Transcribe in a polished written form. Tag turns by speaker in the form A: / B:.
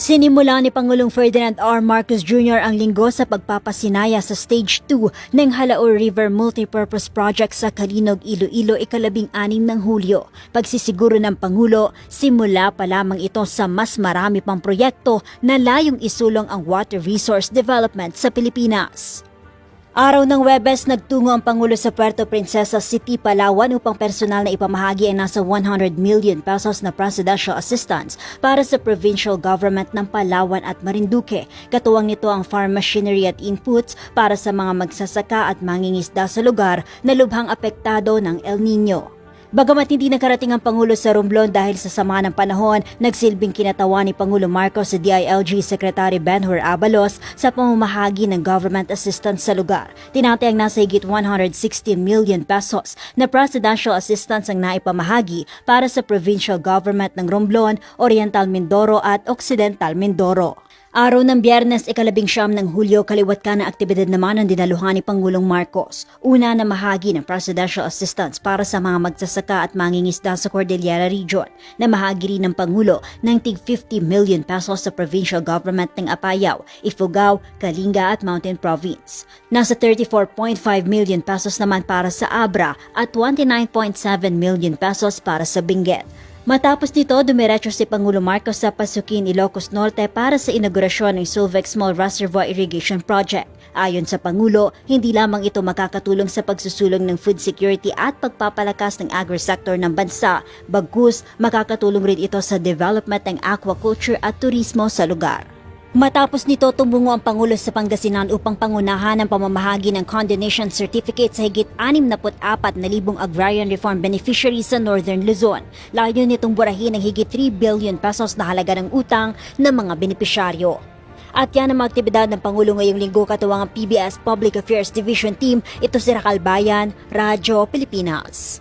A: Sinimula ni Pangulong Ferdinand R. Marcos Jr. ang linggo sa pagpapasinaya sa Stage 2 ng Halaur River Multipurpose Project sa Kalinog, Iloilo, ika-16 ng Hulyo. Pagsisiguro ng Pangulo, simula pa lamang ito sa mas marami pang proyekto na layong isulong ang water resource development sa Pilipinas. Araw ng Huwebes, nagtungo ang Pangulo sa Puerto Princesa City, Palawan upang personal na ipamahagi ang nasa 100 million pesos na presidential assistance para sa provincial government ng Palawan at Marinduque. Katuwang nito ang farm machinery at inputs para sa mga magsasaka at mangingisda sa lugar na lubhang apektado ng El Nino. Bagamat hindi nakarating ang Pangulo sa Romblon dahil sa sama ng panahon, nagsilbing kinatawa ni Pangulo Marcos sa DILG Secretary Benhur Abalos sa pamamahagi ng government assistance sa lugar. Tinatayang nasa higit 160 million pesos na presidential assistance ang naipamahagi para sa provincial government ng Romblon, Oriental Mindoro at Occidental Mindoro. Araw ng Biyernes, ika-19 ng Hulyo, kaliwat ka na aktibidad naman ang dinaluhan ni Pangulong Marcos. Una na mahagi ng presidential assistance para sa mga magsasaka at mangingisda sa Cordillera Region. Namahagi rin ng Pangulo ng tig 50 million pesos sa provincial government ng Apayao, Ifugao, Kalinga at Mountain Province. Nasa 34.5 million pesos naman para sa Abra at 29.7 million pesos para sa Benguet. Matapos nito, dumiretso si Pangulo Marcos sa Pasukin, Ilocos Norte para sa inaugurasyon ng Sulvex Small Reservoir Irrigation Project. Ayon sa Pangulo, hindi lamang ito makakatulong sa pagsusulong ng food security at pagpapalakas ng agri-sector ng bansa, bagkus makakatulong rin ito sa development ng aquaculture at turismo sa lugar. Matapos nito, tumungo ang Pangulo sa Pangasinan upang pangunahan ang pamamahagi ng condonation certificate sa higit 64,000 agrarian reform beneficiaries sa Northern Luzon. Layo nitong burahin ang higit 3 billion pesos na halaga ng utang ng mga benepisyaryo. At yan ang mga aktibidad ng Pangulo ngayong linggo, katuwang ang PBS Public Affairs Division Team. Ito si Racal Bayan, Radyo Pilipinas.